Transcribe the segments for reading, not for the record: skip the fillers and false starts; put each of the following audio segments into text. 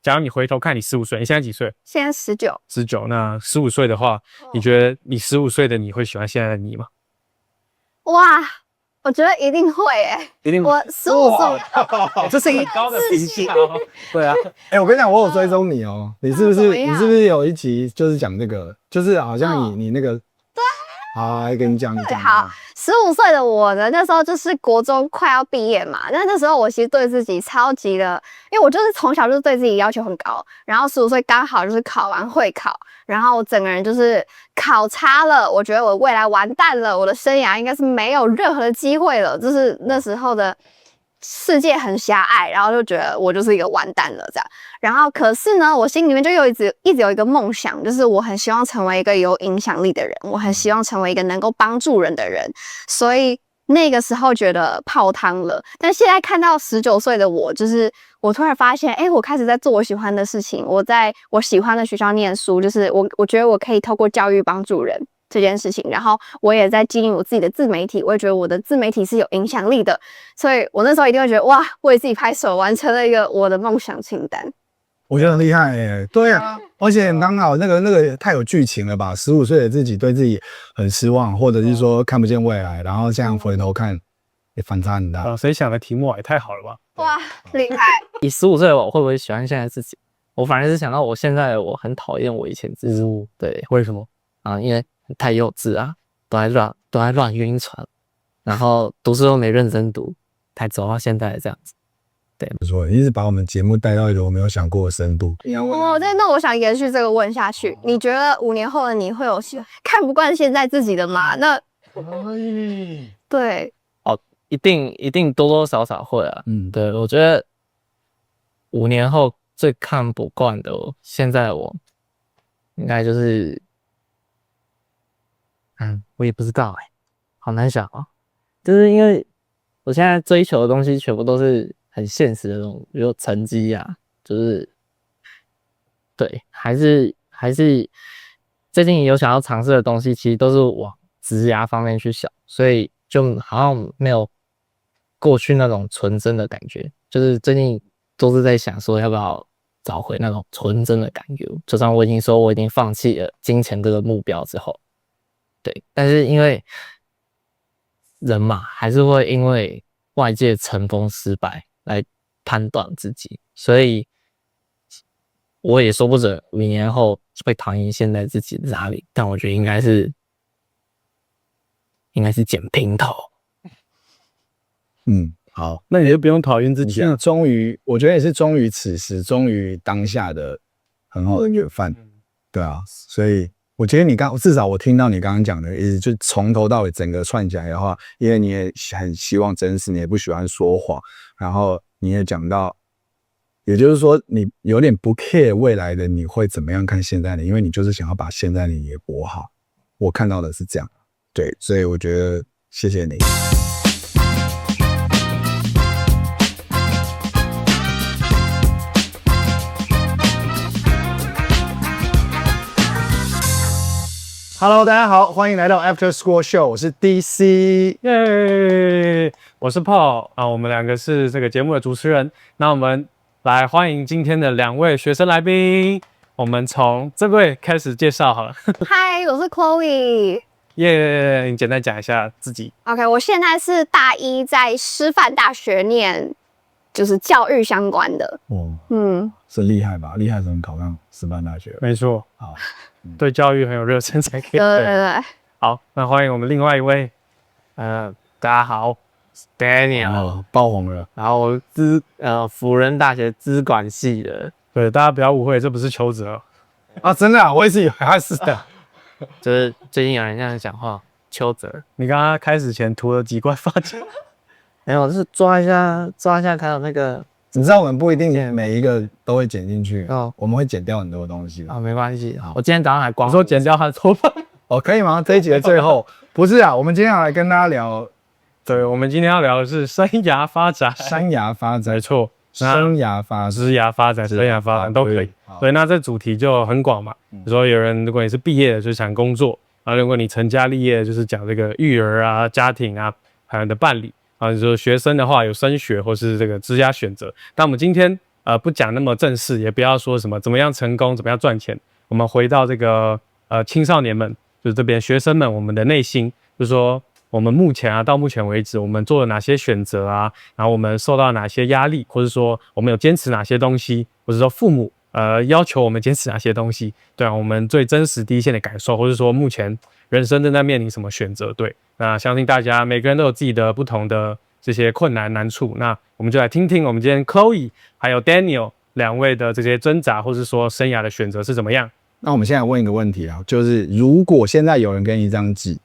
假如你回头看你15岁，你现在几岁？现在19，那15岁的话，你觉得你15岁的你会喜欢现在的你吗？哇，我觉得一定会一定。我15岁，这是一个高的评价哦。对啊，我跟你讲，我有追踪你哦，你是不是有一集就是讲这个，就是好像你那个。好，跟你讲，好，15岁的我呢，那时候就是国中快要毕业嘛。那时候我其实对自己超级的，因为我就是从小就是对自己要求很高，然后15岁刚好就是考完会考，然后我整个人就是考差了，我觉得我未来完蛋了，我的生涯应该是没有任何的机会了，就是那时候的世界很狭隘，然后就觉得我就是一个完蛋了这样。然后可是呢，我心里面就一直有一个梦想，就是我很希望成为一个有影响力的人，我很希望成为一个能够帮助人的人，所以那个时候觉得泡汤了。但现在看到19岁的我，就是我突然发现，我开始在做我喜欢的事情，我在我喜欢的学校念书，就是我觉得我可以透过教育帮助人这件事情，然后我也在经营我自己的自媒体，我也觉得我的自媒体是有影响力的，所以我那时候一定会觉得哇，为自己拍手，完成了一个我的梦想清单。我觉得很厉害对啊，而且刚好那个太有剧情了吧？15岁的自己对自己很失望，或者是说看不见未来，然后这样回头看，也反差很大。谁想的题目也太好了吧？哇，厉害！以15岁的我会不会喜欢现在自己？我反而是想到我现在的我很讨厌我以前自己。对，为什么啊？因为太幼稚啊，都在乱晕船，然后读书都没认真读，才走到现在这样子。对，不错，一直把我们节目带到一个我没有想过的深度。那我想延续这个问下去，你觉得5年后的你会有看不惯现在自己的吗？那对一定多多少少会啊。对，我觉得5年后最看不惯的现在我应该就是我也不知道好难想啊。就是因为我现在追求的东西全部都是很现实的那种，比如成绩啊，就是对，还是最近有想要尝试的东西，其实都是往职涯方面去想，所以就好像没有过去那种纯真的感觉。就是最近都是在想说要不要找回那种纯真的感觉，就算我已经说我已经放弃了金钱这个目标之后，对，但是因为人嘛，还是会因为外界成功失败来判断自己，所以我也说不准5年后会讨厌现在自己的哪里，但我觉得应该是剪平头。好，那你就不用讨厌自己啊。终于，我觉得也是终于此时，终于当下的很好的缘分。对啊，所以我觉得至少我听到你刚刚讲的意思，就从头到尾整个串起来的话，因为你也很希望真实，你也不喜欢说谎，然后你也讲到，也就是说你有点不 care 未来的你会怎么样看现在的，因为你就是想要把现在的你也活好。我看到的是这样，对，所以我觉得谢谢你。Hello， 大家好，欢迎来到 After School Show， 我是 DC， 耶，我是 Paul 啊，我们两个是这个节目的主持人。那我们来欢迎今天的2位学生来宾，我们从这位开始介绍好了。嗨，我是 Chloe。耶，你简单讲一下自己。OK， 我现在是大一，在师范大学念，就是教育相关的。是厉害吧？厉害才能考上师范大学。没错，好，对教育很有热忱才可以。对。好，那欢迎我们另外一位，大家好 ，Daniel， 爆红了。然后我辅仁大学资管系的。对，大家不要误会，这不是邱泽啊，真的啊，我也是以为他是的。就是最近有人这样讲话，邱泽。你刚刚开始前涂了几罐发胶？没有，就是抓一下，还有那个。你知道我们不一定每一个都会剪进去哦，我们会剪掉很多东西没关系。我今天早上还光。你说剪掉他的头发？可以吗？这一集的最后不是啊，我们今天要来跟大家聊，对，我们今天要聊的是生涯发展。没错，生涯发展、职涯发展、生涯发展都可以。对，那这主题就很广嘛。比如说有人，如果你是毕业的，就是讲工作；然后如果你成家立业，就是讲这个育儿啊、家庭啊，还有你的伴侣。啊，你说学生的话有升学或是这个职涯选择，但我们今天不讲那么正式，也不要说什么怎么样成功，怎么样赚钱。我们回到这个青少年们，就是这边学生们，我们的内心，就是说我们目前到目前为止，我们做了哪些选择啊？然后我们受到哪些压力，或者说我们有坚持哪些东西，或者说父母要求我们坚持哪些东西？对啊，我们最真实第一线的感受，或者说目前人生正在面临什么选择？对，那相信大家每个人都有自己的不同的这些困难难处，那我们就来听听我们今天 Chloe 还有 Daniel 两位的这些挣扎，或是说生涯的选择是怎么样？那我们现在问一个问题啊，就是如果现在有人给你一张纸，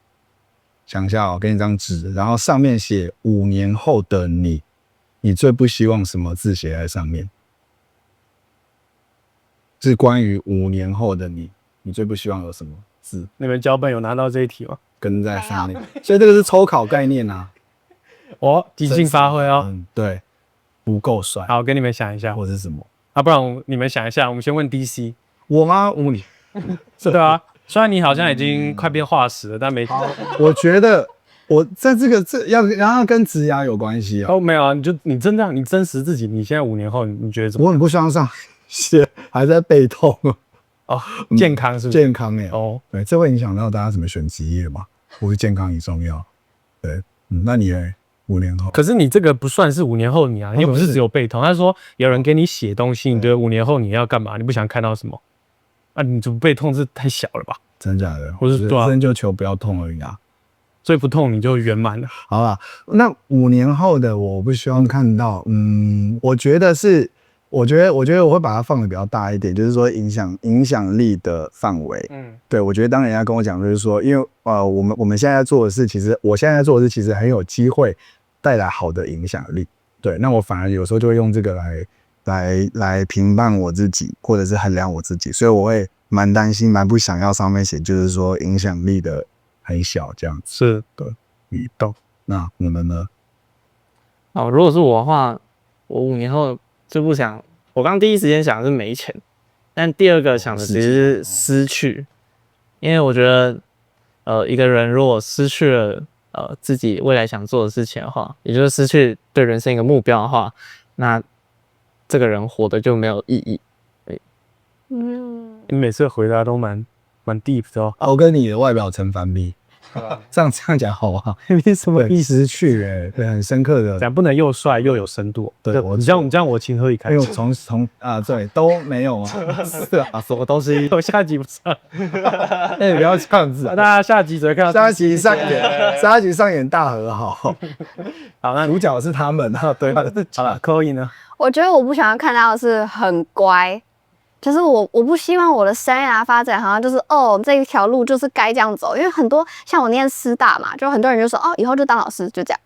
想一下哦，给你一张纸，然后上面写5年后的你，你最不希望什么字写在上面？是关于5年后的你，你最不希望有什么字你们脚本有拿到这一题吗？跟在上面？所以这个是抽考概念啊。即兴发挥哦。对，不够帅，好，跟你们想一下，或是什么？不然你们想一下，我们先问 DC。我吗？你是对啊，虽然你好像已经快变化石了，但没。我觉得我在然后跟职涯有关系啊。没有啊，你真的你真实自己，你现在5年后你觉得怎么？我很不希望上写还在背痛健康是不是？健康对，这会影响到大家怎么选职业嘛？或是健康很重要。对，那你呢？5年后？可是你这个不算是5年后你啊，你又不是只有背痛。他说有人给你写东西，你觉得5年后你要干嘛？你不想看到什么？你就背痛是太小了吧？真假的？或是对啊，真就求不要痛而已啊。所以不痛你就圆满了。好啦，那5年后的我不希望看到，我觉得我会把它放的比较大一点，就是说影响力的范围。对，我觉得当人家跟我讲，就是说，因为我们现在做的事，我现在在做的事，其实很有机会带来好的影响力。对，那我反而有时候就会用这个来评判我自己，或者是衡量我自己，所以我会蛮担心、蛮不想要上面写，就是说影响力的很小这样子。是的，你懂。那你们呢？如果是我的话，我5年后就不想。我刚第一时间想的是没钱，但第二个想的其实是失去，因为我觉得，一个人如果失去了自己未来想做的事情的话，也就是失去对人生一个目标的话，那这个人活的就没有意义。你每次回答都蛮 deep 的哦。我跟你的外表成反比。这样讲好不好？你什么意思？失去对，很深刻的。这样不能又帅又有深度。对，你这样我情何以堪？因为从对都没有啊，是啊，什么东西？我下集不上。不要这样子，大家下集只会看到下集上演大和好。好，那主角是他们啊，对。好了，Chloe呢？我觉得我不想要看到的是很乖。就是我不希望我的生涯发展好像就是这一条路就是该这样走，因为很多像我念师大嘛，就很多人就说以后就当老师就这样，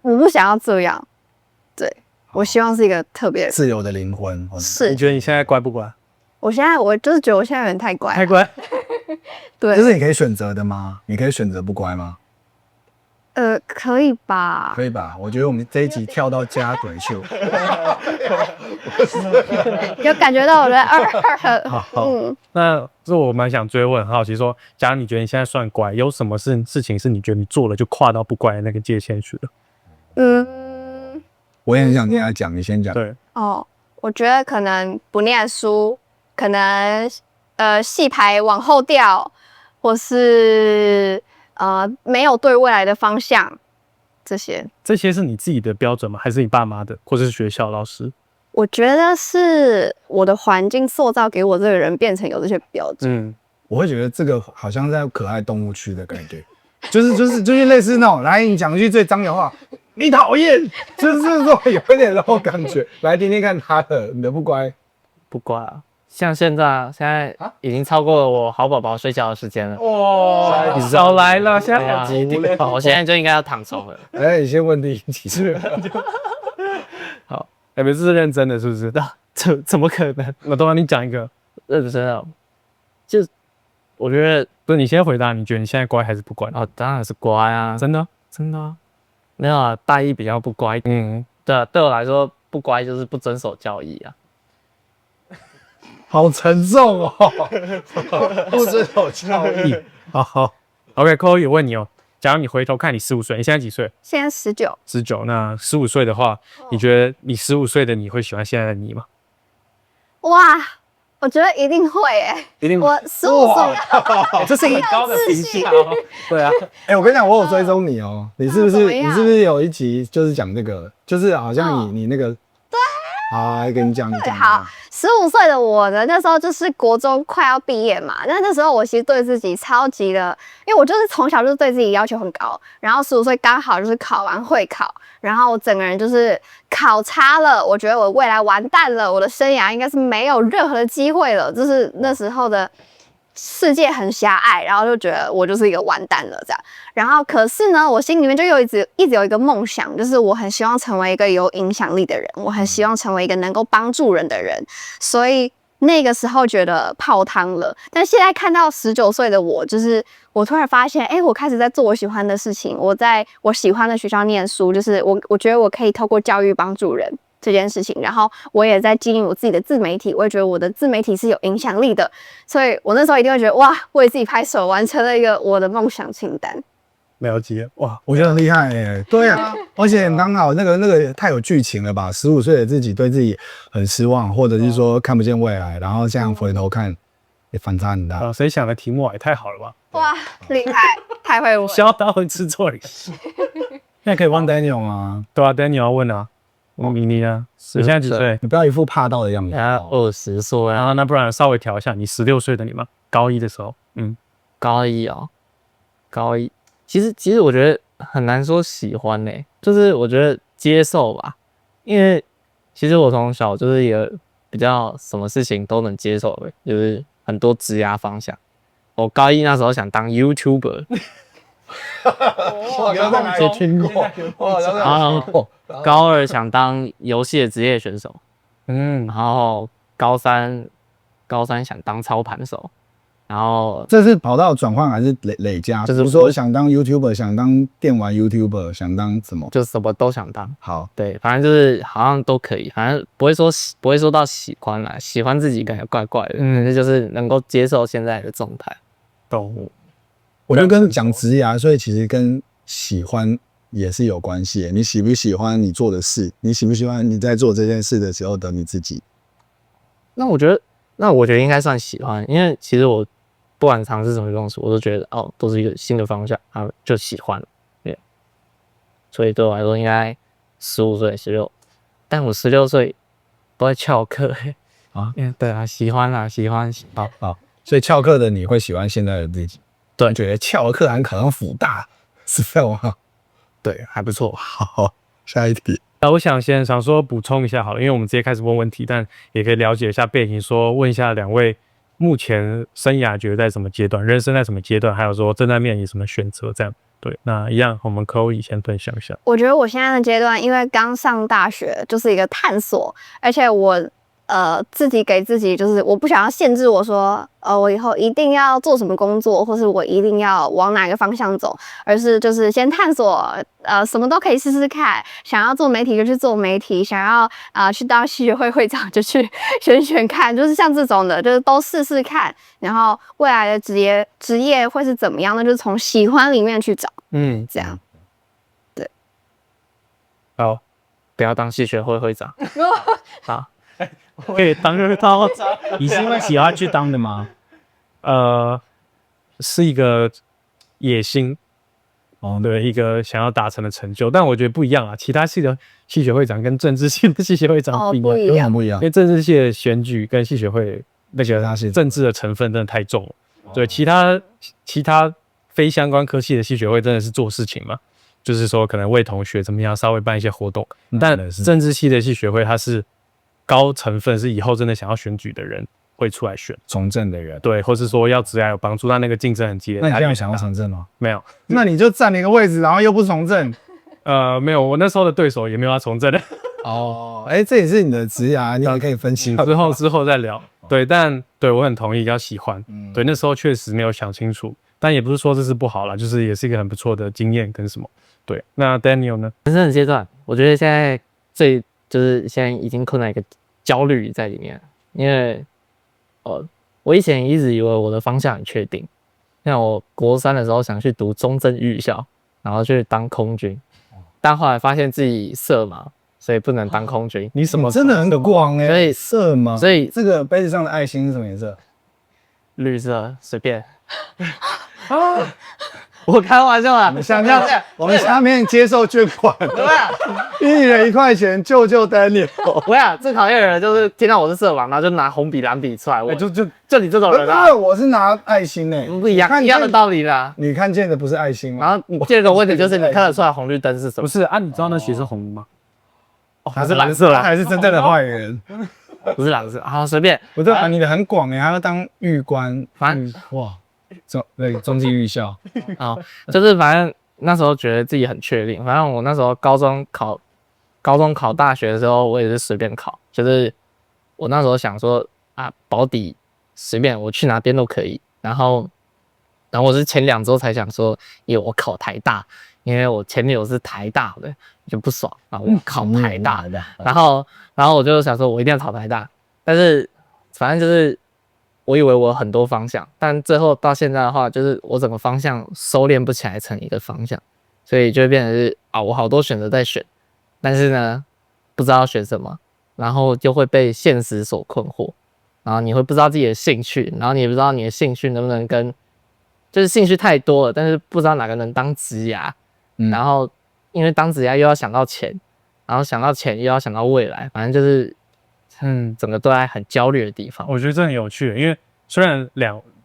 我不想要这样，对，我希望是一个特别自由的灵魂。是，你觉得你现在乖不乖？我就是觉得我现在有点太乖，太乖。对，这是你可以选择的吗？你可以选择不乖吗？可以吧？可以吧？我觉得我们这一集跳到家怼去，有感觉到我的好，那这我蛮想追问，很好奇说，假如你觉得你现在算乖，有什么事情是你觉得你做了就跨到不乖的那个界限去了？我也很想听他讲，你先讲。对，我觉得可能不念书，可能戏牌往后调，或是没有对未来的方向，这些是你自己的标准吗？还是你爸妈的，或者是学校老师？我觉得是我的环境塑造给我这个人变成有这些标准。我会觉得这个好像在可爱动物区的感觉，就是类似那种，来你讲一句最脏的话，你讨厌，就是这种有点那种感觉。来听听看你的不乖啊。像现在已经超过了我好宝宝睡觉的时间了。哇，你少来了，现在几点？我现在就应该要躺床了。你先问第一题。好，这是认真的，是不是？怎么可能？我都让你讲一个认真的，就我觉得不是你先回答，你觉得你现在乖还是不乖？当然是乖啊，真的啊，没有啊，大一比较不乖。对我来说不乖就是不遵守教义啊。好沉重哦，不遵守教义。好 ，OK，Chloe 我问你假如你回头看你15岁，你现在几岁？现在19。19，那15岁的话，你觉得你15岁的你会喜欢现在的你吗？哇，我觉得一定会诶、一定我15岁，这是很高的评价哦。对啊，哎、我跟你讲，我有追踪你哦、你是不是、怎么样你是不是有一集就是讲这个，就是好像哦你那个，对，好，来跟你讲，你讲，好，15岁的我呢，那时候就是国中快要毕业嘛。那时候我其实对自己超级的，因为我就是从小就是对自己要求很高，然后15岁刚好就是考完会考，然后我整个人就是考差了，我觉得我未来完蛋了，我的生涯应该是没有任何的机会了，就是那时候的世界很狭隘，然后就觉得我就是一个完蛋了这样。然后可是呢，我心里面就一直有一个梦想，就是我很希望成为一个有影响力的人，我很希望成为一个能够帮助人的人，所以那个时候觉得泡汤了。但现在看到19岁的我，就是我突然发现，哎，我开始在做我喜欢的事情，我在我喜欢的学校念书，就是我觉得我可以透过教育帮助人这件事情，然后我也在经营我自己的自媒体，我也觉得我的自媒体是有影响力的，所以我那时候一定会觉得哇，为自己拍手，完成了一个我的梦想清单。了解哇，我觉得很厉害耶、对啊，而且刚好那个太有剧情了吧？15岁的自己对自己很失望，或者是说看不见未来，然后这样回头看，也反差很大。谁想的题目也太好了吧？哇，厉害，太会问。笑到会吃错了。现在可以问 Daniel 吗？对啊，Daniel 要问啊，问你啊，你现在几岁？你不要一副怕到的样子。然后20岁啊，然后那不然稍微调一下，你16岁的你吗？高一的时候，高一哦，高一，其实我觉得很难说喜欢呢、就是我觉得接受吧，因为其实我从小就是一个比较什么事情都能接受的，就是很多职涯方向。我高一那时候想当 YouTuber，我好像在哪里听过，我好像在哪里听过。高二想当游戏的职业选手，然后高三想当操盘手，然后这是跑道转换还是累加？就是比如说想当 YouTuber， 想当电玩 YouTuber， 想当什么？就什么都想当。好，对，反正就是好像都可以，反正不会说到喜欢啦，喜欢自己感觉怪怪的，这就是能够接受现在的状态。懂。我觉得跟讲职涯，所以其实跟喜欢也是有关系耶。你喜不喜欢你做的事？你喜不喜欢你在做这件事的时候的你自己？那我觉得应该算喜欢，因为其实我不管尝试什么东西，我都觉得都是一个新的方向啊，就喜欢了，对。所以对我来说应该15岁、16，但我16岁都在翘课啊。对啊，喜欢啦，喜欢。好，所以翘课的你会喜欢现在的自己？对，觉得翘课还考上辅大，是这样吗？对，还不错。好，下一题。我想说补充一下好了，因为我们直接开始问问题，但也可以了解一下背景，说问一下两位目前生涯觉得在什么阶段，人生在什么阶段，还有说正在面临什么选择，这样。对，那一样我们Chloe先分享一下。我觉得我现在的阶段，因为刚上大学，就是一个探索，而且我自己给自己就是我不想要限制我说，我以后一定要做什么工作，或是我一定要往哪个方向走，而是就是先探索，什么都可以试试看。想要做媒体就去做媒体，想要去当系学会会长就去选看，就是像这种的，就是都试试看。然后未来的职业会是怎么样呢？就是从喜欢里面去找，这样。对。好，不要当系学会会长。好。可以当个他，你是因为喜欢去当的吗？是一个野心，对，一个想要达成的成就。但我觉得不一样啊，其他系的系学会长跟政治系的系学会长不一样，不一样因。为政治系的选举跟系学会那个政治的成分真的太重了。对，其他非相关科系的系学会真的是做事情嘛，就是说可能为同学怎么样稍微办一些活动，但政治系的系学会它是高成分，是以后真的想要选举的人会出来选从政的人，对，或是说要职涯有帮助，那个竞争很激烈。那你现在想要从政吗？没有，那你就占了一个位置，然后又不从政。没有，我那时候的对手也没有要从政的。哦，这也是你的职涯，你也可以分析。之后再聊。对，但对我很同意要喜欢。对，那时候确实没有想清楚，但也不是说这是不好啦，就是也是一个很不错的经验跟什么。对，那 Daniel 呢？人生的阶段，我觉得现在就是现在已经困在一个焦虑在里面，因为我以前一直以为我的方向很确定，像我国3的时候想去读中正预校，然后去当空军，但后来发现自己色盲，所以不能当空军。你什么真的很广哎、所以色吗？所以这个杯子上的爱心是什么颜色？绿色随便。我开玩笑啦，我们下面接受捐款，对啊， 1人1块钱，救 Daniel。我想最讨厌的人就是听到我是色盲，然后就拿红笔蓝笔出来，就你这种人啊，我是拿爱心诶、不一样一样的道理啦。你看见的不是爱心吗？然后第二个问题就是你看得出来红绿灯是什么？不是啊？你知道那血是红的吗？他是蓝色啦他才是真正的坏人。不是蓝色，好随便。我这你的很广诶、还要当狱官，反正哇，中纪预校。啊，就是反正那时候觉得自己很确定。反正我那时候高中考大学的时候，我也是随便考，就是我那时候想说啊，保底随便我去哪边都可以。然后我是前2周才想说，因为我考台大，因为我前女友是台大的，就不爽啊，我考台大的。然后我就想说，我一定要考台大，但是反正就是我以为我有很多方向，但最后到现在的话，就是我整个方向收敛不起来成一个方向，所以就会变成是啊，我好多选择在选，但是呢，不知道选什么，然后就会被现实所困惑，然后你会不知道自己的兴趣，然后你也不知道你的兴趣能不能跟，就是兴趣太多了，但是不知道哪个能当职涯，然后因为当职涯又要想到钱，然后想到钱又要想到未来，反正就是整个都在很焦虑的地方。我觉得这很有趣，因为虽然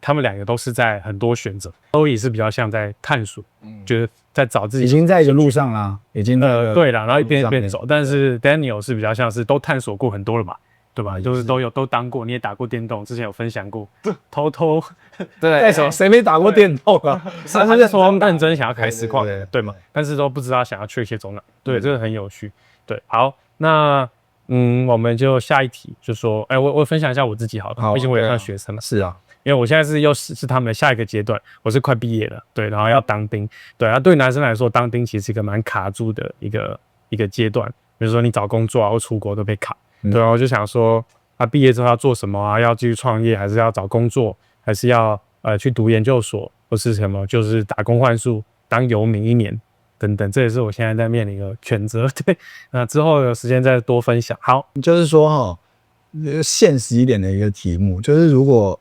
他们2个都是在很多选择，都也是比较像在探索，就是在找自己已经在一个路上啦，已经对啦，然后一边走。但是 Daniel 是比较像是都探索过很多了嘛，对吧？就是都当过，你也打过电动，之前有分享过，偷对，谁没打过电动啊？他是说认真想要开实况，对对吗？但是都不知道想要确切走哪，对，这个很有趣。对，好，那我们就下一题，就说，我分享一下我自己好了，毕竟我也算学生嘛。是啊，因为我现在是他们的下一个阶段，我是快毕业了，对，然后要当兵，对啊，对男生来说，当兵其实是一个蛮卡住的一个阶段，比如说你找工作啊或出国都被卡，对啊，我就想说，毕业之后要做什么啊？要继续创业，还是要找工作，还是要去读研究所，或是什么，就是打工换宿当游民1年等等，这也是我现在在面临的选择。对，那之后有时间再多分享。好，就是说现实一点的一个题目，就是如果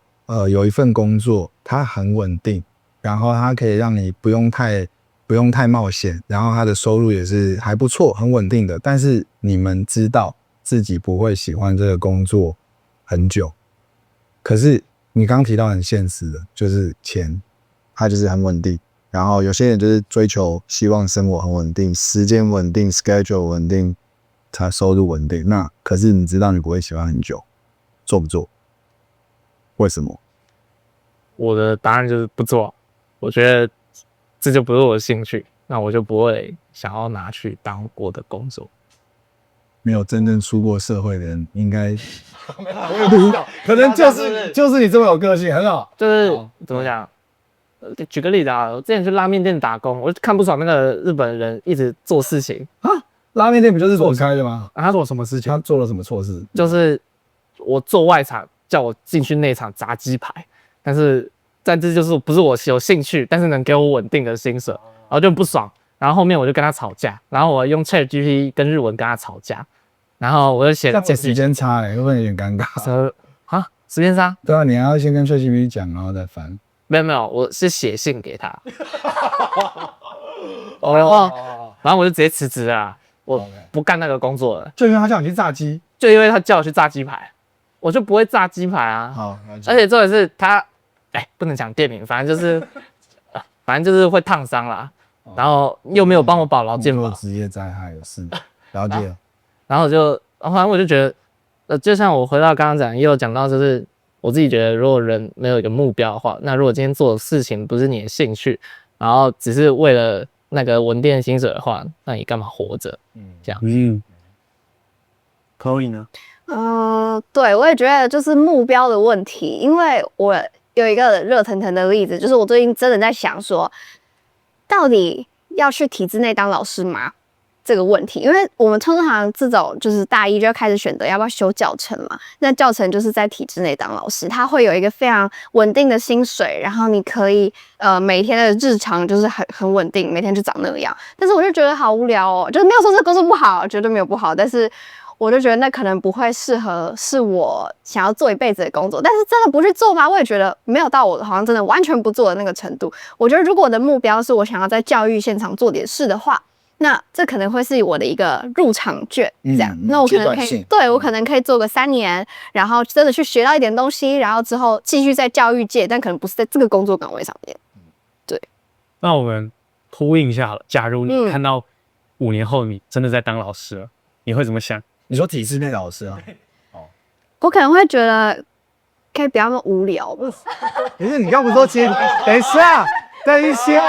有一份工作它很稳定，然后它可以让你不用太冒险，然后它的收入也是还不错，很稳定的，但是你们知道自己不会喜欢这个工作很久，可是你刚提到很现实的，就是钱，它就是很稳定。然后有些人就是追求希望生活很稳定，时间稳定 ，schedule 稳定，他收入稳定。那可是你知道你不会喜欢很久，做不做？为什么？我的答案就是不做，我觉得这就不是我的兴趣，那我就不会想要拿去当我的工作。没有真正出过社会的人，应该可能就是你这么有个性，很好。就是怎么讲？举个例子啊，我之前去拉面店打工，我就看不爽那个日本人一直做事情啊。拉面店不就是我开的吗？他做什么事情？他做了什么错事？就是我做外场，叫我进去内场炸鸡排，但这就是不是我有兴趣，但是能给我稳定的薪水，然后就不爽。然后后面我就跟他吵架，然后我用 ChatGPT 跟日文跟他吵架，然后我就写时间差会不会有点尴尬？啊，时间差？对啊，你还要先跟 ChatGPT 讲，然后再翻。没有，我是写信给他。然后我就直接辞职了，我不干那个工作了。就因为他叫你去炸鸡，就因为他叫我去炸鸡排，我就不会炸鸡排啊。好，而且重点是他，不能讲店名，反正就是会烫伤啦。然后又没有帮我保劳健保，职业灾害有事，了解了。然后反正我就觉得，就像我回到刚刚讲，也有讲到，就是我自己觉得，如果人没有一个目标的话，那如果今天做的事情不是你的兴趣，然后只是为了那个稳定的薪水的话，那你干嘛活着？这样。可以呢？对，我也觉得就是目标的问题，因为我有一个热腾腾的例子，就是我最近真的在想说，到底要去体制内当老师吗？这个问题，因为我们通常这种就是大一就要开始选择要不要修教程嘛。那教程就是在体制内当老师，他会有一个非常稳定的薪水，然后你可以每天的日常就是很稳定，每天就长那样。但是我就觉得好无聊哦，就是没有说这个工作不好，绝对没有不好，但是我就觉得那可能不会适合是我想要做一辈子的工作。但是真的不去做吗？我也觉得没有到我好像真的完全不做的那个程度。我觉得如果我的目标是我想要在教育现场做点事的话，那这可能会是我的一个入场券，这样。那我可能可以，对，我可能可以做个3年，然后真的去学到一点东西，然后之后继续在教育界，但可能不是在这个工作岗位上面。对。那我们呼应一下好了，假如你看到5年后你真的在当老师了，你会怎么想？你说体制内老师啊？我可能会觉得可以不要那么无聊吧。可是你刚不是说接？等一下。但一些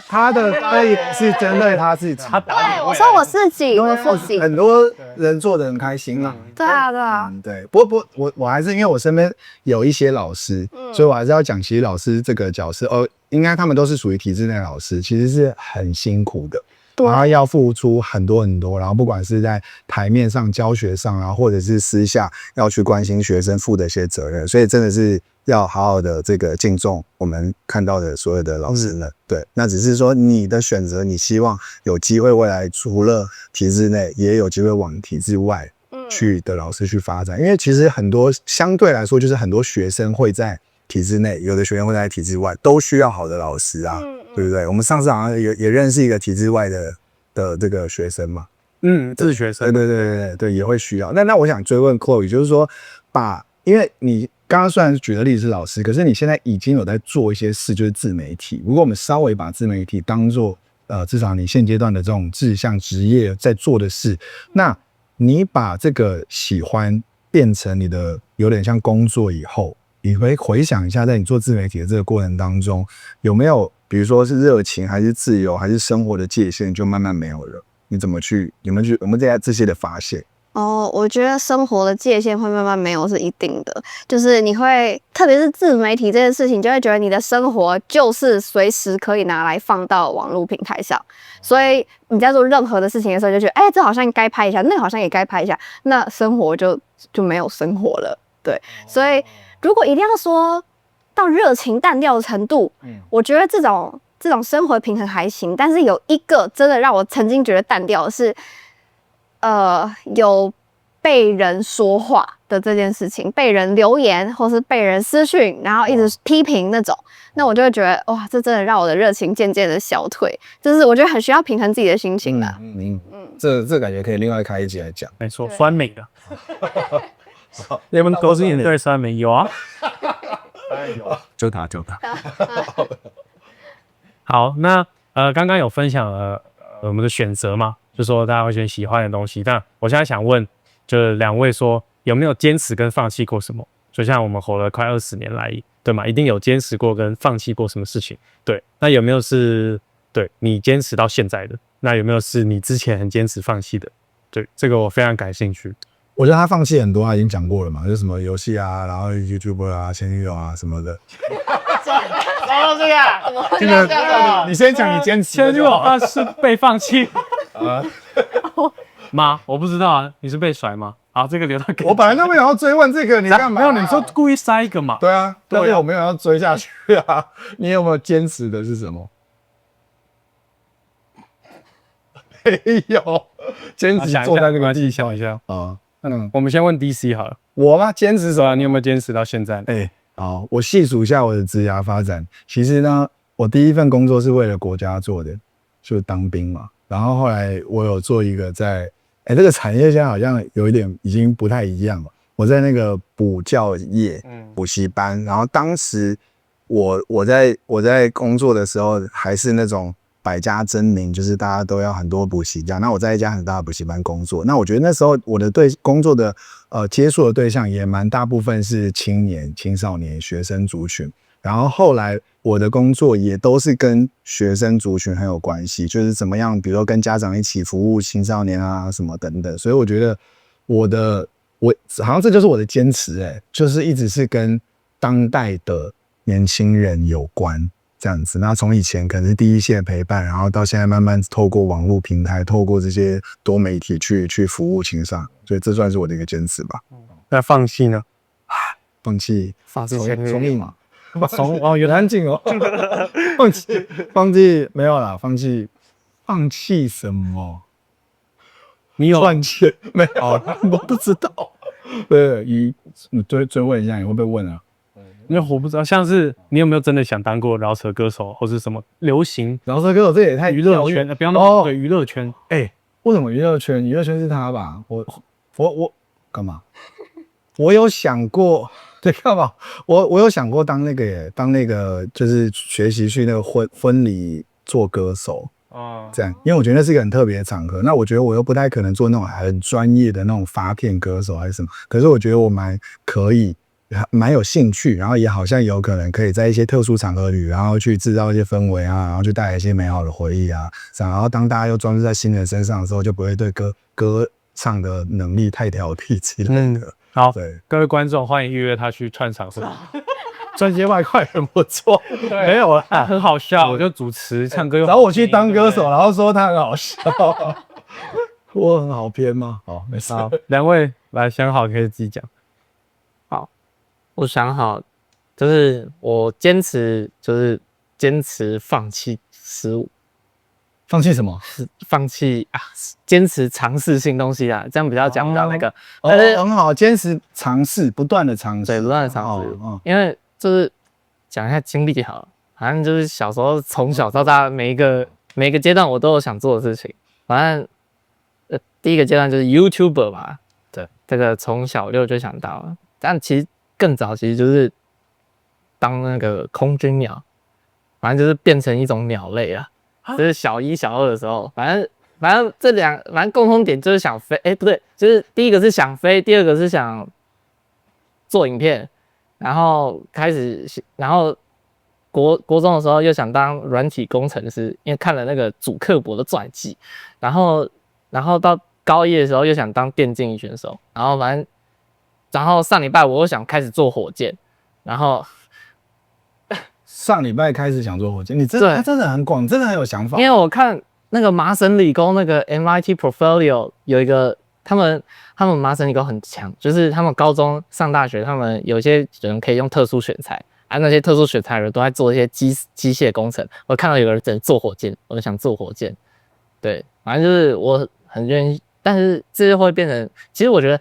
他的分也是针对他自己，对，我说我自己，我自己，很多人做得很开心啊。对啊，对啊，对。不过我还是因为我身边有一些老师，所以我还是要讲，其实老师这个角色，应该他们都是属于体制内老师，其实是很辛苦的。然后要付出很多很多，然后不管是在台面上教学上啊，或者是私下要去关心学生负的一些责任，所以真的是要好好的这个敬重我们看到的所有的老师们。对，那只是说你的选择，你希望有机会未来除了体制内，也有机会往体制外去的老师去发展，因为其实很多相对来说，就是很多学生会在体制内，有的学生会在体制外，都需要好的老师啊。对不对？我们上次好像也认识一个体制外的这个学生嘛，这是学生，对，也会需要。那我想追问 Chloe， 就是说，因为你刚刚虽然举的例子是老师，可是你现在已经有在做一些事，就是自媒体。如果我们稍微把自媒体当做至少你现阶段的这种志向职业在做的事，那你把这个喜欢变成你的有点像工作以后，你会回想一下，在你做自媒体的这个过程当中，有没有比如说是热情，还是自由，还是生活的界限就慢慢没有了？你怎么去？有没有这些的发现？我觉得生活的界限会慢慢没有是一定的，就是你会，特别是自媒体这件事情，就会觉得你的生活就是随时可以拿来放到网络平台上，所以你在做任何的事情的时候，就觉得，这好像该拍一下，那好像也该拍一下，那生活就没有生活了。对，所以如果一定要说到热情淡掉的程度，我觉得这种生活平衡还行，但是有一个真的让我曾经觉得淡掉的是，有被人说话的这件事情，被人留言或是被人私讯，然后一直批评那种，那我就会觉得哇，这真的让我的热情渐渐的消退，就是我觉得很需要平衡自己的心情啦。这感觉可以另外开一集来讲。没错，酸民的，你们都是对酸民有啊？就他。好，那刚刚有分享了我们的选择嘛，就说大家会选喜欢的东西。但我现在想问，就是2位说有没有坚持跟放弃过什么？就像我们活了快20年来，对吗？一定有坚持过跟放弃过什么事情？对，那有没有是对你坚持到现在的？那有没有是你之前很坚持放弃的？对，这个我非常感兴趣。我觉得他放弃很多，他已经讲过了嘛，就是什么游戏啊，然后 YouTuber 啊、前女友啊什么的。这个，你先讲你坚持。前女友是被放弃吗？我不知道啊，你是被甩吗？好，这个留到给我本来都没有要追问这个，你干嘛？没有，你说故意塞一个嘛？对啊，但是我没有要追下去啊。你有没有坚持的是什么？没有，坚持坐在那个地想一下啊。我们先问 DC 好了。我吗？坚持什么？你有没有坚持到现在？好，我细数一下我的职涯发展。其实呢，我第一份工作是为了国家做的，就是当兵嘛。然后后来我有做一个在，这个产业现在好像有一点已经不太一样了。我在那个补教业，补习班。然后当时我在工作的时候，还是那种百家争鸣，就是大家都要很多补习这样。那我在一家很大的补习班工作，那我觉得那时候我的工作的接触的对象也蛮大部分是青年、青少年、学生族群。然后后来我的工作也都是跟学生族群很有关系，就是怎么样，比如说跟家长一起服务青少年啊什么等等。所以我觉得我好像这就是我的坚持，就是一直是跟当代的年轻人有关。这样子。那从以前可能是第一线陪伴，然后到现在慢慢透过网络平台，透过这些多媒体去服务青少年，所以这算是我的一个坚持吧。那放弃呢？放弃放弃从艺嘛，有安静哦，放弃没有啦，放弃什么？你有赚钱没有？我不知道。对，你追问一下，你会不会问啊？因为我不知道，像是你有没有真的想当过饶舌歌手，或是什么流行饶舌歌手这也太娱乐圈？不要那么对娱乐圈。为什么娱乐圈？娱乐圈是他吧？我干嘛？我有想过，对，干嘛？我有想过当那个就是学习去那个婚礼做歌手。这样，因为我觉得那是一个很特别的场合。那我觉得我又不太可能做那种很专业的那种发片歌手还是什么。可是我觉得我蛮有兴趣，然后也好像有可能可以在一些特殊场合里，然后去制造一些氛围啊，然后去带来一些美好的回忆啊。然后当大家又专注在新人身上的时候，就不会对歌唱的能力太挑剔之类的。好，对，各位观众，欢迎预约他去串场，赚些外快很不错。没有啦，很好笑，我就主持唱歌又找我去当歌手，然后说他很好笑，我很好偏吗？好，没事。好，两位来想好可以自己讲。我想好，就是我坚持放弃失误，放弃什么？放弃啊，坚持尝试新东西啊，这样比较讲不到那个。很好，坚持尝试，不断的尝试，对，不断的尝试。因为就是讲一下经历好了，反正就是小时候从小到大每一个阶段我都有想做的事情。反正第一个阶段就是 YouTuber 嘛，对，这个从小6就想到了，但其实更早其实就是当那个空军鸟，反正就是变成一种鸟类啊。就是小1、小2的时候，反正反正共同点就是想飞，不对，就是第一个是想飞，第二个是想做影片，然后国中的时候又想当软体工程师，因为看了那个祖克伯的传记，然后到高1的时候又想当电竞选手，然后上礼拜我又想开始做火箭，然后上礼拜开始想做火箭，他真的很广，真的很有想法。因为我看那个麻省理工那个 MIT Portfolio 有一个，他们麻省理工很强，就是他们高中上大学，他们有些人可以用特殊选材，那些特殊选材的人都在做一些机械工程。我看到有人在做火箭，我就想做火箭。对，反正就是我很愿意，但是这就会变成，其实我觉得，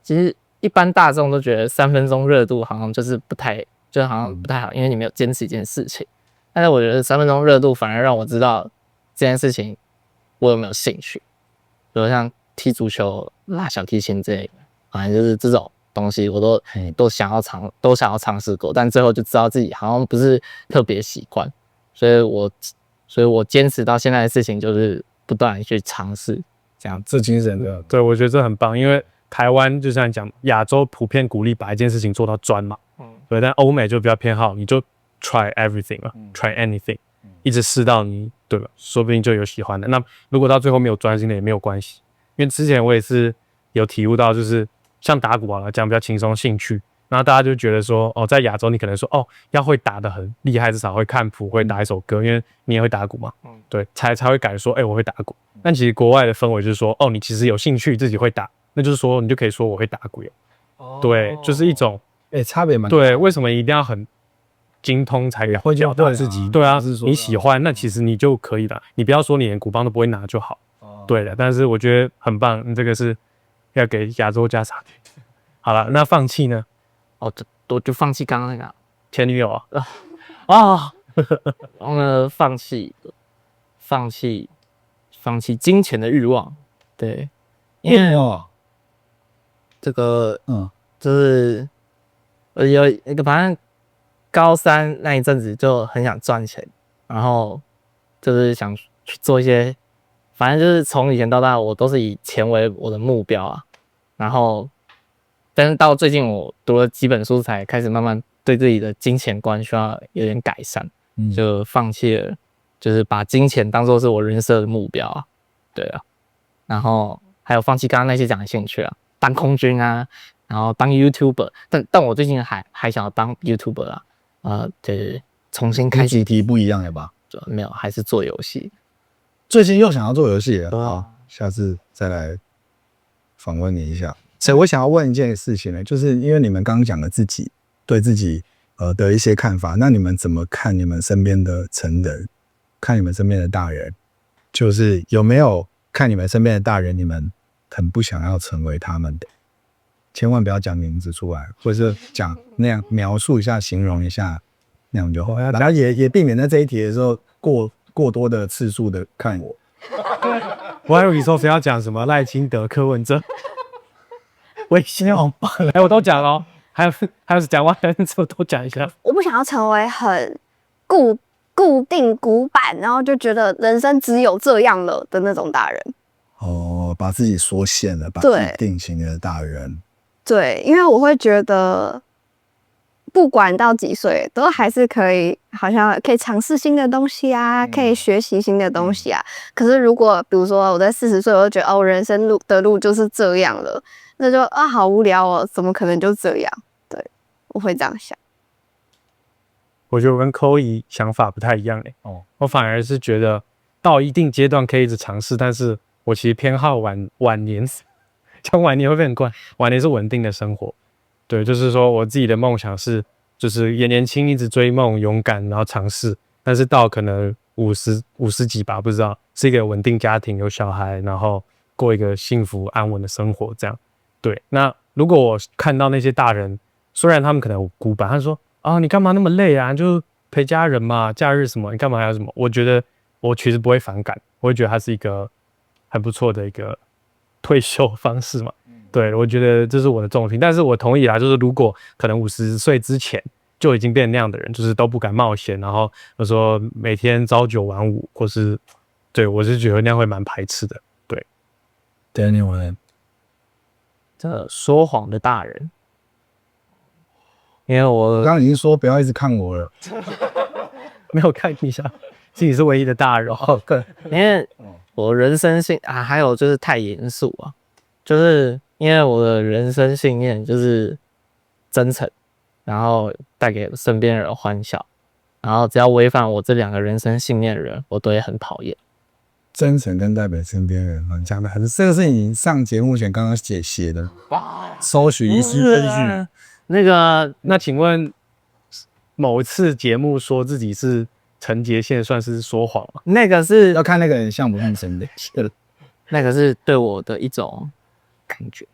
其实一般大众都觉得3分钟热度好像就是不太好，因为你没有坚持一件事情。但是我觉得3分钟热度反而让我知道这件事情我有没有兴趣，比如像踢足球、拉小提琴这类的，反正就是这种东西我都想要尝试过，但最后就知道自己好像不是特别习惯，所以我坚持到现在的事情就是不断地去尝试，这样这精神的，对，我觉得这很棒，因为台湾就像讲，亚洲普遍鼓励把一件事情做到专嘛，对，但欧美就比较偏好你就 try everything 嘛，try anything，一直试到你对吧？说不定就有喜欢的。那如果到最后没有专心的也没有关系，因为之前我也是有体悟到，就是像打鼓啊，讲比较轻松兴趣，然后大家就觉得说，在亚洲你可能说要会打得很厉害，至少会看谱，会打一首歌，因为你也会打鼓嘛，对，才会改说，我会打鼓。但其实国外的氛围就是说，你其实有兴趣，自己会打，那就是说你就可以说我会打鼓哟。对，就是一种差别蛮大。对，为什么一定要很精通才会表达自己？对啊，你喜欢，那其实你就可以了。你不要说你连鼓棒都不会拿就好。对的，但是我觉得很棒，你这个是要给亚洲家长。好了，那放弃呢？我就放弃刚刚那个前女友然后呢，放弃金钱的欲望，对，因为这个就是有一个反正高3那一阵子就很想赚钱，然后就是想去做一些，反正就是从以前到大我都是以钱为我的目标啊，然后但是到最近我读了几本书才开始慢慢对自己的金钱观需要有点改善，就放弃了就是把金钱当作是我人生的目标啊，对啊，然后还有放弃刚刚那些讲的兴趣啊，当空军啊，然后当 YouTuber， 但我最近还想要当 YouTuber 啦，对，重新开启，主题不一样了吧？没有，还是做游戏。最近又想要做游戏了，对啊好，下次再来访问你一下。所以我想要问一件事情呢，就是因为你们刚刚讲了自己对自己的一些看法，那你们怎么看你们身边的成人，看你们身边的大人，就是有没有看你们身边的大人，你们很不想要成为他们的？千万不要讲名字出来，或者是讲那样描述一下、形容一下，那样就好。然后也避免在这一题的时候过多的次数的看我。我还以为你说非要讲什么赖清德、柯文哲，微笑，哎，我都讲了哦，还有讲完了之后都讲一下。我不想要成为很固定古板，然后就觉得人生只有这样了的那种大人。哦，把自己缩限了，把自己定型的大人。对，因为我会觉得，不管到几岁，都还是可以，好像可以尝试新的东西啊，可以学习新的东西啊。可是如果比如说我在40岁，我就觉得我人生路就是这样了，那就好无聊哦，怎么可能就这样？对，我会这样想。我觉得我跟寇怡想法不太一样我反而是觉得到一定阶段可以一直尝试，但是我其实偏好晚年，讲晚年会不会很怪？晚年是稳定的生活，对，就是说我自己的梦想是，就是也年轻一直追梦，勇敢，然后尝试，但是到可能50几吧，不知道是一个稳定家庭，有小孩，然后过一个幸福安稳的生活，这样。对，那如果我看到那些大人，虽然他们可能有古板，他说啊，你干嘛那么累啊？就陪家人嘛，假日什么，你干嘛还要什么？我觉得我其实不会反感，我会觉得它是一个还不错的一个退休方式嘛。对，我觉得这是我的重心，但是我同意啦，就是如果可能50岁之前就已经变成那样的人，就是都不敢冒险，然后我说每天朝9晚5，或是对我是觉得那样会蛮排斥的。对 Daniel 呢？这说谎的大人，因为我我刚刚已经说不要一直看我了。没有看一下，是你是唯一的大人哦。对，因为我人生信还有就是太严肃啊，就是因为我的人生信念就是真诚，然后带给身边人欢笑，然后只要违反我这2个人生信念的人，我都会很讨厌。真诚跟代表身边人，讲的很，这个是你上节目前刚刚写的，搜寻一时分句。那个，那请问某一次节目说自己是陈杰宪，算是说谎吗？那个是要看那个人像不像真的。那个是对我的一种感觉。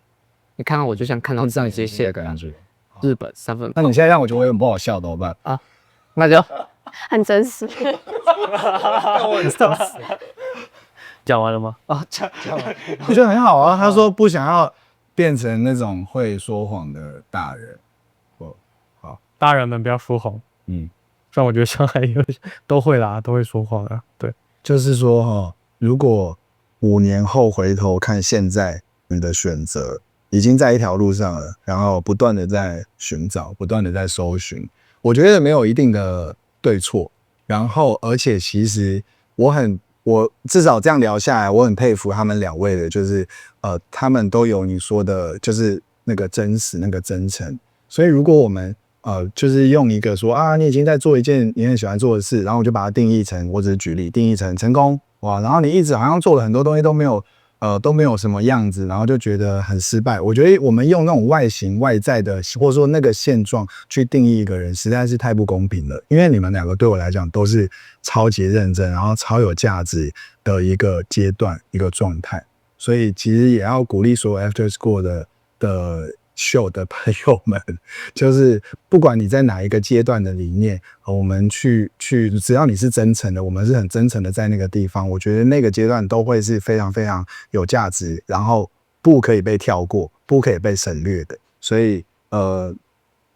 你看到我就像看到这些线的感觉。日本3分。那你现在让我觉得我很不好笑，怎么办？啊，那就很真实。讲完了吗？啊，讲完，我觉得很好啊。他说不想要变成那种会说谎的大人。大人们不要说谎。虽然我觉得小孩都会啦，都会说谎啊。对，就是说如果5年后回头看现在你的选择，已经在一条路上了，然后不断的在寻找，不断的在搜寻，我觉得没有一定的对错。然后，而且其实我至少这样聊下来，我很佩服他们2位的，就是他们都有你说的，就是那个真实、那个真诚。所以，如果我们就是用一个说啊，你已经在做一件你很喜欢做的事，然后我就把它定义成，我只是举例，定义成成功哇，然后你一直好像做了很多东西都没有什么样子，然后就觉得很失败。我觉得我们用那种外形外在的，或者说那个现状去定义一个人，实在是太不公平了。因为你们2个对我来讲都是超级认真，然后超有价值的一个阶段、一个状态，所以其实也要鼓励所有 After School 的秀的朋友们，就是不管你在哪一个阶段的理念，我们去，只要你是真诚的，我们是很真诚的在那个地方，我觉得那个阶段都会是非常非常有价值，然后不可以被跳过，不可以被省略的。所以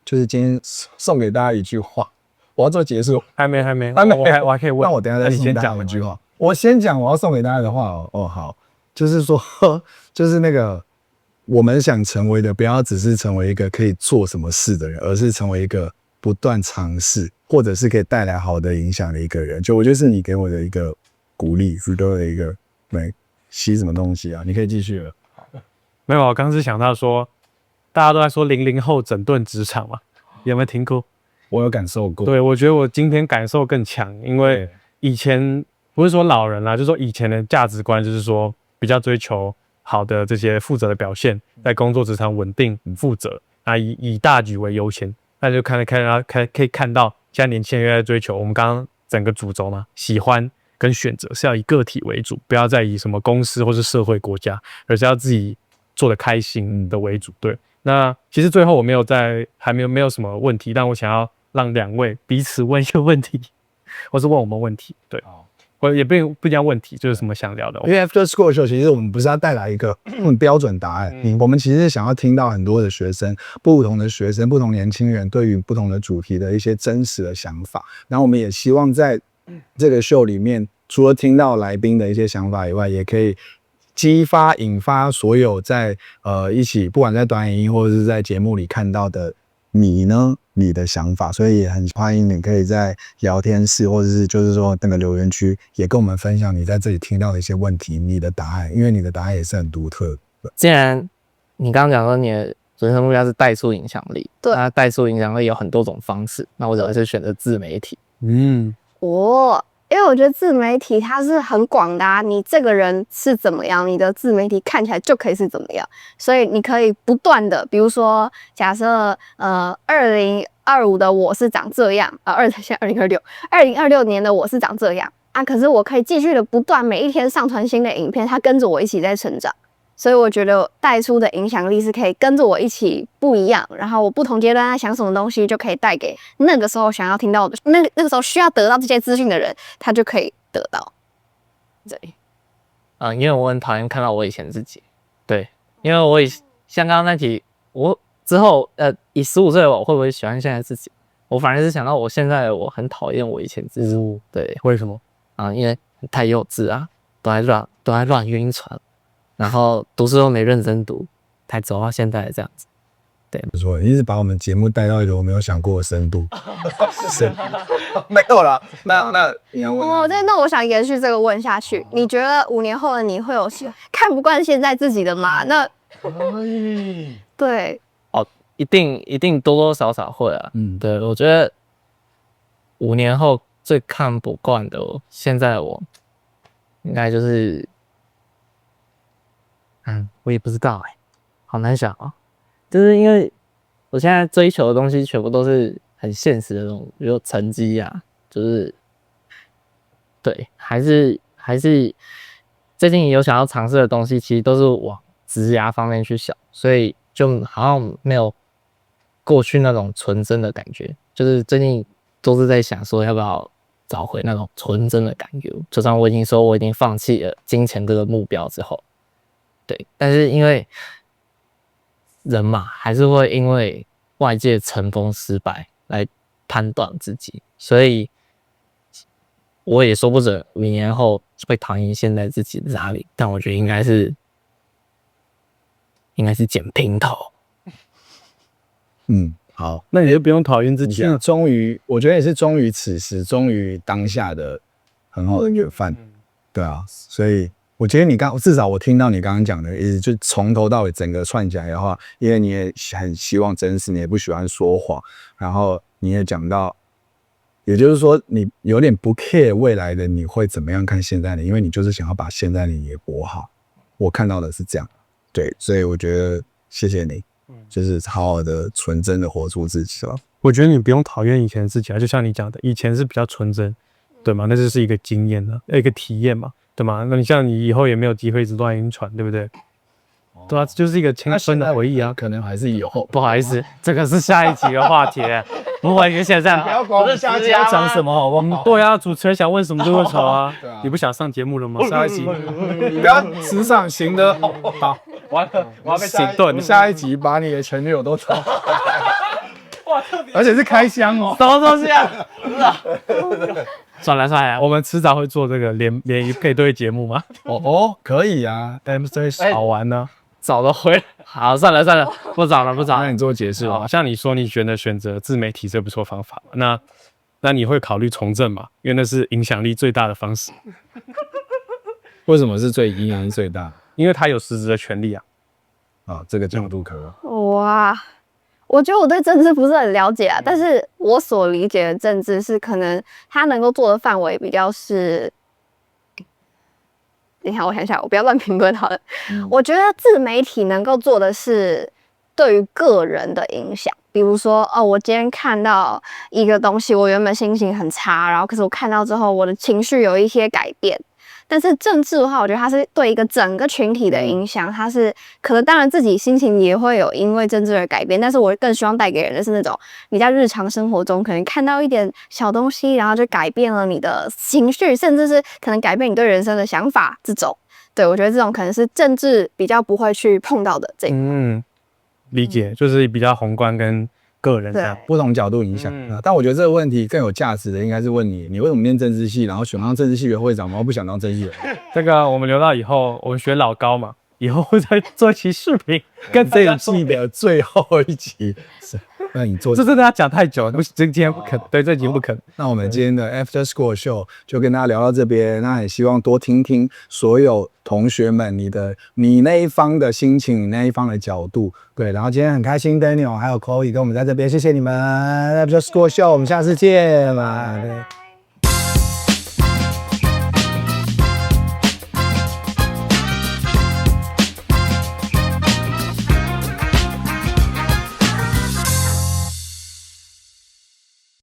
就是今天送给大家一句话，我要做结束，还没，我还可以问。那我等一下再送大家一句话。我先讲我要送给大家的话好，就是说，就是那个。我们想成为的，不要只是成为一个可以做什么事的人，而是成为一个不断尝试，或者是可以带来好的影响的一个人。就我觉得是你给我的一个鼓励，是多的一个没吸什么东西啊？你可以继续了。没有，我刚是想到说，大家都在说00后整顿职场嘛，有没有听过？我有感受过。对，我觉得我今天感受更强，因为对以前不是说老人啦，就是说以前的价值观就是说比较追求好的这些负责的表现，在工作职场稳定负责，啊以大局为优先。那就可以看到现在年轻人越来越追求我们刚刚整个主轴嘛，喜欢跟选择是要以个体为主，不要再以什么公司或是社会国家，而是要自己做的开心的为主。对，那其实最后我还没有什么问题，但我想要让两位彼此问一个问题，或是问我们问题。对，我也不一定要问题，就是什么想聊的。因为 After School Show 其实我们不是要带来一个标准答案，我们其实是想要听到很多的学生、不同的学生、不同年轻人对于不同的主题的一些真实的想法。然后我们也希望在这个秀里面，除了听到来宾的一些想法以外，也可以引发所有在一起，不管在短影音或者是在节目里看到的你的想法，所以也很欢迎你可以在聊天室或者是就是说那个留言区也跟我们分享你在这里听到的一些问题，你的答案，因为你的答案也是很独特的。既然你刚刚讲说你的人生目标是带出影响力，对，那带出影响力有很多种方式，那我怎么是选择自媒体？因为我觉得自媒体它是很广的啊，你这个人是怎么样，你的自媒体看起来就可以是怎么样，所以你可以不断的，比如说假设2025的我是长这样现在2026年的我是长这样啊，可是我可以继续的不断每一天上传新的影片，它跟着我一起在成长。所以我觉得带出的影响力是可以跟着我一起不一样，然后我不同阶段在想什么东西，就可以带给那个时候想要听到的，那个时候需要得到这些资讯的人，他就可以得到。对，因为我很讨厌看到我以前自己，对，因为像刚刚那题，我之后以15岁的我会不会喜欢现在自己？我反而是想到我现在的我很讨厌我以前自己，对，为什么？因为太幼稚啊，都在乱晕船。然后读书又没认真读，才走到现在这样子。对，不错，你一直把我们节目带到一个我没有想过的深度。没有啦，那你要问那我想延续这个问下去，你觉得5年后的你会有看不惯现在自己的吗？那对一定多多少少会啊。对，我觉得5年后最看不惯的现在的我，应该就是。我也不知道好难想啊。就是因为我现在追求的东西全部都是很现实的那种，比如成绩啊，就是对，还是最近有想要尝试的东西，其实都是往职涯方面去想，所以就好像没有过去那种纯真的感觉。就是最近都是在想说要不要找回那种纯真的感觉。就算我已经放弃了金钱这个目标之后。对，但是因为人嘛，还是会因为外界成功失败来判断自己，所以我也说不准5年后会讨厌现在自己的哪里，但我觉得应该是剪平头。好，那你就不用讨厌自己啊。我觉得也是忠于此时，忠于当下的很好的缘分。对啊，所以。我觉得至少我听到你刚刚讲的意思，就从头到尾整个串起来的话，因为你也很希望真实，你也不喜欢说谎，然后你也讲到，也就是说你有点不 care 未来的你会怎么样看现在的，因为你就是想要把现在的你也活好。我看到的是这样，对，所以我觉得谢谢你，就是好好的纯真的活出自己了。我觉得你不用讨厌以前的自己啊，就像你讲的，以前是比较纯真，对吗？那就是一个经验了，一个体验嘛。对吗？那你像你以后也没有机会一直乱晕船，对不对？对啊，这就是一个青春的回忆啊。可能还是有。不好意思，这个是下一集的话题。我完全现在不要管我们下一集要讲什么，好不好？对啊，主持人想问什么就会吵啊。你不想上节目了吗？下一集不要职场型的。好，我要被整顿。下一集把你的前女友都吵。而且是开箱哦。什么东西啊？算了，我们迟早会做这个联谊配对节目吗？可以啊 ，MC 好玩呢，找得回来。好，算了，不找了。那你做解释好，像你说你选择自媒体这不错方法，那你会考虑从政吗？因为那是影响力最大的方式。为什么是影响力最大？因为他有实质的权利啊。这个角度可以。哇，我觉得我对政治不是很了解啊，但是我所理解的政治是可能他能够做的范围比较是，等一下我想想，我不要乱评论好了。我觉得自媒体能够做的是对于个人的影响，比如说我今天看到一个东西，我原本心情很差，然后可是我看到之后，我的情绪有一些改变。但是政治的话，我觉得它是对一个整个群体的影响，它是可能当然自己心情也会有因为政治而改变，但是我更希望带给人的是那种你在日常生活中可能看到一点小东西，然后就改变了你的情绪，甚至是可能改变你对人生的想法这种。对，我觉得这种可能是政治比较不会去碰到的这一块。理解，就是比较宏观跟个人这样不同角度影响。但我觉得这个问题更有价值的应该是问你，你为什么念政治系，然后选当政治系的会长，然后不想当政治人？这个我们留到以后，我们学老高嘛，以后会再做一期视频，跟这一季的最后一集，那你做这真的要讲太久了，今天不可能，对，这集不可能。那我们今天的 After School Show 就跟大家聊到这边，那也希望多听听所有同学们你那一方的心情，你那一方的角度，对。然后今天很开心 ，Daniel 还有 Chloe 跟我们在这边，谢谢你们 After School Show， 我们下次见，拜拜。